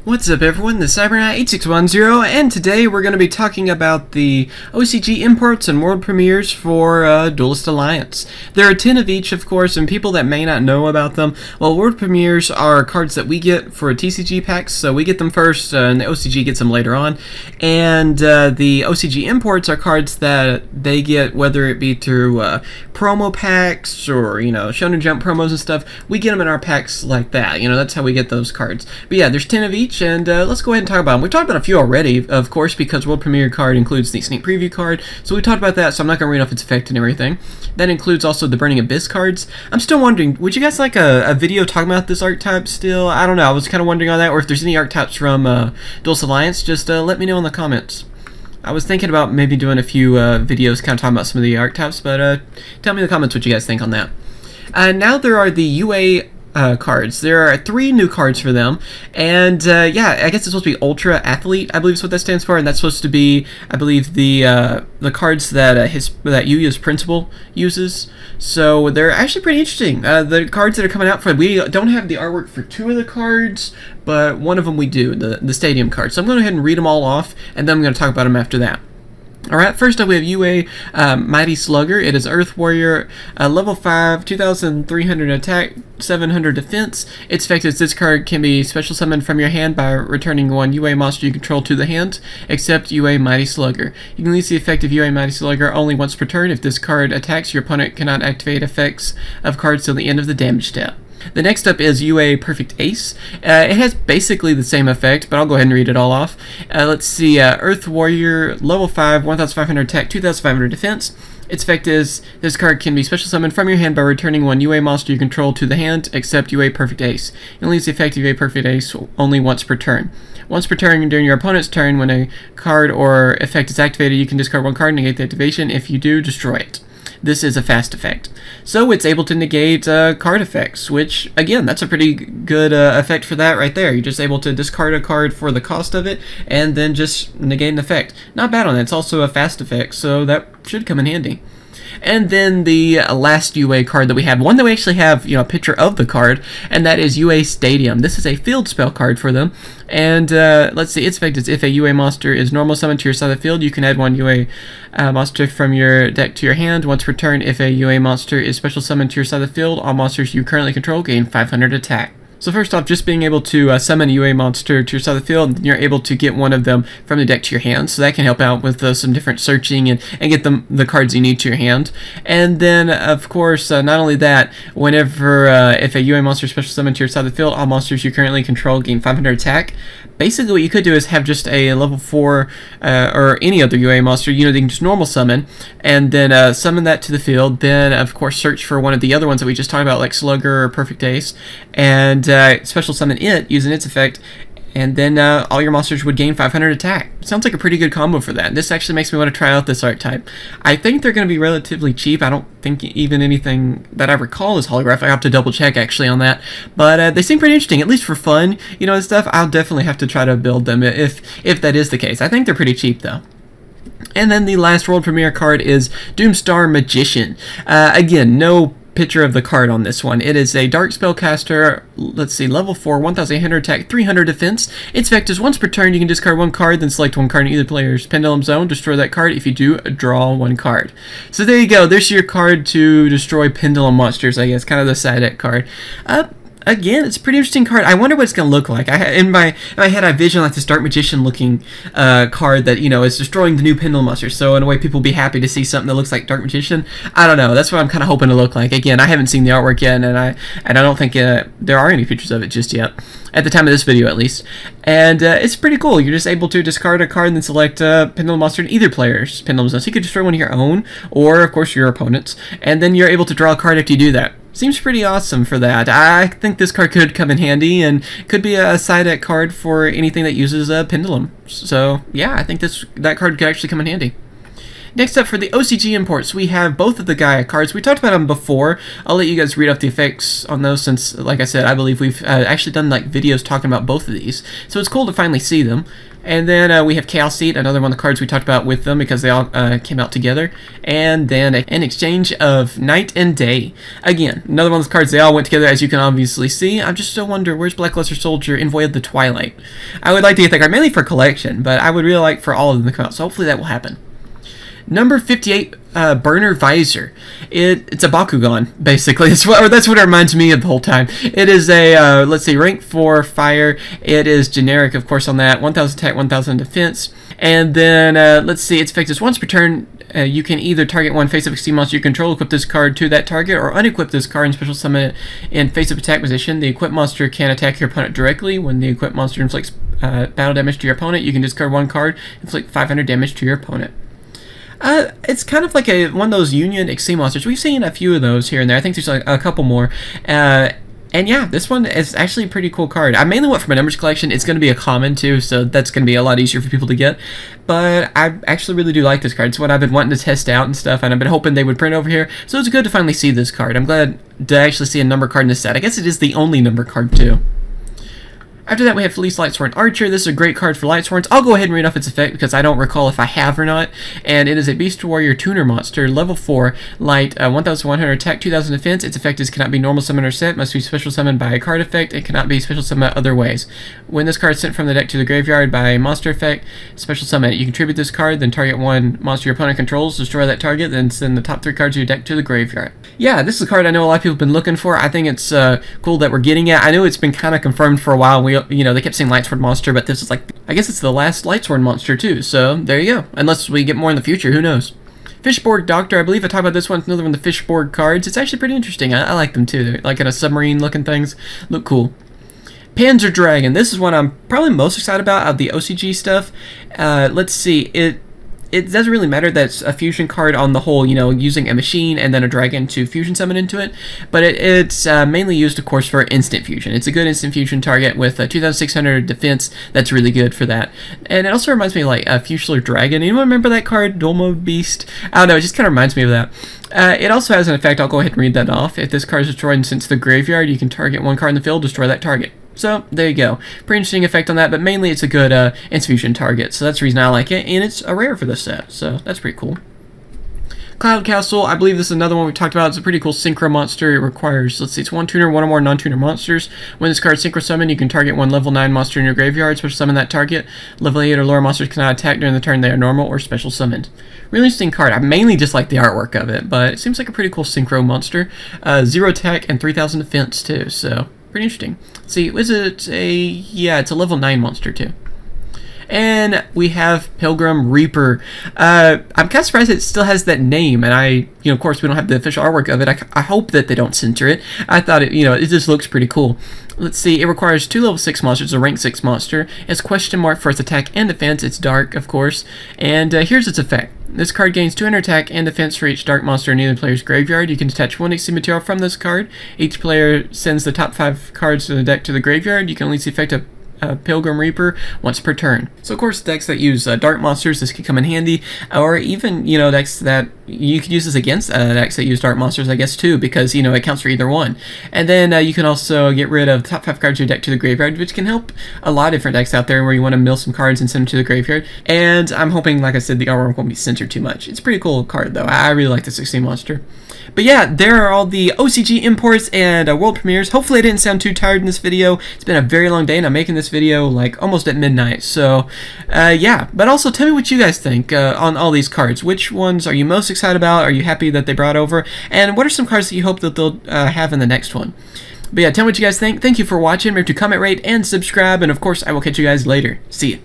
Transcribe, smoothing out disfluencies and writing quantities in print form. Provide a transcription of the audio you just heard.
What's up everyone, this is CyberKnight8610, and today we're going to be talking about the OCG imports and world premieres for Duelist Alliance. There are 10 of each, of course, and people that may not know about them, well, world premieres are cards that we get for TCG packs, so we get them first, and the OCG gets them later on, and the OCG imports are cards that they get, whether it be through promo packs or, Shonen Jump promos and stuff. We get them in our packs like that, that's how we get those cards. But yeah, there's 10 of each, and let's go ahead and talk about them. We've talked about a few already, of course, because World Premiere card includes the Sneak Preview card, so we talked about that, so I'm not going to read off its effect and everything. That includes also the Burning Abyss cards. I'm still wondering, would you guys like a video talking about this archetype still? I don't know, I was kind of wondering on that, or if there's any archetypes from Duelist Alliance, just let me know in the comments. I was thinking about maybe doing a few videos kind of talking about some of the archetypes, but tell me in the comments what you guys think on that. Now there are the UA cards. There are 3 new cards for them, and yeah, I guess it's supposed to be Ultra Athlete, I believe is what that stands for, and that's supposed to be, I believe, the cards that that Yugioh's principal uses. So they're actually pretty interesting. The cards that are coming out for, we don't have the artwork for 2 of the cards, but one of them we do, the Stadium card. So I'm going to go ahead and read them all off, and then I'm going to talk about them after that. Alright, first up we have UA Mighty Slugger. It is Earth Warrior, level 5, 2,300 attack, 700 defense. Its effect is this card can be special summoned from your hand by returning one UA monster you control to the hand, except UA Mighty Slugger. You can use the effect of UA Mighty Slugger only once per turn. If this card attacks, your opponent cannot activate effects of cards till the end of the damage step. The next up is UA Perfect Ace. It has basically the same effect, but I'll go ahead and read it all off. Let's see, Earth Warrior, level 5, 1,500 attack, 2,500 defense. Its effect is, this card can be special summoned from your hand by returning one UA monster you control to the hand, except UA Perfect Ace. You only use the effect of UA Perfect Ace only once per turn. Once per turn during your opponent's turn, when a card or effect is activated, you can discard one card and negate the activation. If you do, destroy it. This is a fast effect. So it's able to negate card effects, which, again, that's a pretty good effect for that right there. You're just able to discard a card for the cost of it, and then just negate an effect. Not bad on that. It's also a fast effect, so that should come in handy. And then the last UA card that we have, one that we actually have, a picture of the card, and that is UA Stadium. This is a field spell card for them, and let's see, its effect is if a UA monster is normal summoned to your side of the field, you can add one UA monster from your deck to your hand once per turn. If a UA monster is special summoned to your side of the field, all monsters you currently control gain 500 attack. So first off, just being able to summon a UA monster to your side of the field, you're able to get one of them from the deck to your hand, so that can help out with some different searching and get the cards you need to your hand. And then, of course, not only that, whenever, if a UA monster is special summoned to your side of the field, all monsters you currently control gain 500 attack. Basically, what you could do is have just a level 4 or any other UA monster, they can just normal summon, and then summon that to the field. Then, of course, search for one of the other ones that we just talked about, like Slugger or Perfect Ace, and special summon it using its effect, and then all your monsters would gain 500 attack. Sounds like a pretty good combo for that. This actually makes me want to try out this archetype. I think they're going to be relatively cheap. I don't think even anything that I recall is holographic. I have to double check actually on that, but they seem pretty interesting, at least for fun, and stuff. I'll definitely have to try to build them if that is the case. I think they're pretty cheap though. And then the last world premiere card is Doomstar Magician. Again, no picture of the card on this one. It is a dark spellcaster, let's see, level 4, 1,800 attack, 300 defense. Its effect is once per turn you can discard one card, then select one card in either player's pendulum zone, destroy that card. If you do, draw one card. So there you go, there's your card to destroy pendulum monsters, I guess, kind of the side deck card. Again, it's a pretty interesting card. I wonder what it's going to look like. In my head, I vision like this Dark Magician looking card that, is destroying the new Pendulum monsters. So in a way, people will be happy to see something that looks like Dark Magician. I don't know. That's what I'm kind of hoping to look like. Again, I haven't seen the artwork yet, and I don't think there are any pictures of it just yet. At the time of this video, at least. And it's pretty cool. You're just able to discard a card and then select a Pendulum monster in either player's Pendulum zone. So you could destroy one of your own, or, of course, your opponent's. And then you're able to draw a card after you do that. Seems pretty awesome for that. I think this card could come in handy and could be a side deck card for anything that uses a Pendulum. So, yeah, I think that card could actually come in handy. Next up for the OCG imports, we have both of the Gaia cards. We talked about them before. I'll let you guys read off the effects on those since, like I said, I believe we've actually done like videos talking about both of these. So it's cool to finally see them. And then we have Chaos Seed, another one of the cards we talked about with them because they all came out together. And then an exchange of Night and Day. Again, another one of the cards, they all went together, as you can obviously see. I'm just still wondering, where's Blackluster Soldier Envoy of the Twilight? I would like to get that card, mainly for collection, but I would really like for all of them to come out, so hopefully that will happen. Number 58, Burner Visor. It's a Bakugan, basically. That's what it reminds me of the whole time. It is a, let's see, rank 4 fire. It is generic, of course, on that. 1000 attack, 1000 defense. And then, let's see, its effect is once per turn, you can either target one face-up extreme monster you control, equip this card to that target, or unequip this card and special summon it in face-up attack position. The equipped monster can attack your opponent directly. When the equipped monster inflicts battle damage to your opponent, you can discard one card, inflict 500 damage to your opponent. It's kind of like one of those Union Extreme monsters. We've seen a few of those here and there. I think there's like a couple more. And yeah, this one is actually a pretty cool card. I mainly went for my numbers collection. It's going to be a common too, so that's going to be a lot easier for people to get. But I actually really do like this card. It's what I've been wanting to test out and stuff, and I've been hoping they would print over here. So it's good to finally see this card. I'm glad to actually see a number card in this set. I guess it is the only number card too. After that, we have Felice Lightsworn Archer. This is a great card for Lightsworns. I'll go ahead and read off its effect because I don't recall if I have or not. And it is a Beast Warrior Tuner monster, level 4, light, 1100 attack, 2000 defense. Its effect is cannot be normal summon or set, must be special summoned by a card effect, and cannot be special summoned other ways. When this card is sent from the deck to the graveyard by a monster effect, special summon it. You contribute this card, then target one monster your opponent controls, destroy that target, then send the top 3 cards of your deck to the graveyard. Yeah, this is a card I know a lot of people have been looking for. I think it's cool that we're getting it. I know it's been kind of confirmed for a while. They kept saying Lightsworn monster, but this is like, I guess it's the last Lightsworn monster too, so there you go. Unless we get more in the future, who knows. Fishborg Doctor, I believe I talked about this one. It's another one of the Fishborg cards. It's actually pretty interesting. I like them too. They're like kind of submarine looking things. Look cool. Panzer Dragon. This is one I'm probably most excited about out of the OCG stuff. Let's see. It doesn't really matter that it's a fusion card on the whole, using a machine and then a dragon to fusion summon into it, but it's mainly used, of course, for instant fusion. It's a good instant fusion target with a 2600 defense. That's really good for that. And it also reminds me of like a Fuchsilar Dragon. Anyone remember that card, Dolmo Beast? I don't know, it just kind of reminds me of that. It also has an effect. I'll go ahead and read that off. If this card is destroyed and sent to the graveyard, you can target one card in the field, destroy that target. So, there you go. Pretty interesting effect on that, but mainly it's a good infusion target, so that's the reason I like it, and it's a rare for this set, so that's pretty cool. Cloud Castle, I believe this is another one we talked about. It's a pretty cool synchro monster. It requires, let's see, it's one tuner, one or more non-tuner monsters. When this card is synchro summoned, you can target one level 9 monster in your graveyard, special summon that target. Level 8 or lower monsters cannot attack during the turn they are normal or special summoned. Really interesting card. I mainly just like the artwork of it, but it seems like a pretty cool synchro monster. 0 attack and 3000 defense too, so pretty interesting. Let's see, is it it's a level 9 monster too. And we have Pilgrim Reaper. I'm kind of surprised it still has that name, and of course we don't have the official artwork of it. I hope that they don't censor it. I thought it just looks pretty cool. Let's see, it requires 2 level 6 monsters, a rank 6 monster. It's question mark for its attack and defense. It's dark, of course. And here's its effect. This card gains 200 attack and defense for each dark monster in either player's graveyard. You can detach 1 XC material from this card. Each player sends the top 5 cards to the deck to the graveyard. You can only see effect of Pilgrim Reaper once per turn. So of course decks that use dark monsters, this can come in handy, or even decks that you could use this against decks that use dark monsters, I guess, too, because it counts for either one. And then you can also get rid of the top 5 cards of your deck to the graveyard, which can help a lot of different decks out there where you want to mill some cards and send them to the graveyard. And I'm hoping, like I said, the artwork won't be censored too much. It's a pretty cool card though. I really like the 16 monster. But yeah, there are all the OCG imports and world premieres. Hopefully I didn't sound too tired in this video. It's been a very long day and I'm making this video like almost at midnight. So yeah, but also tell me what you guys think on all these cards. Which ones are you most excited about? Are you happy that they brought over? And what are some cards that you hope that they'll have in the next one? But yeah, tell me what you guys think. Thank you for watching. Remember to comment, rate, and subscribe. And of course, I will catch you guys later. See ya.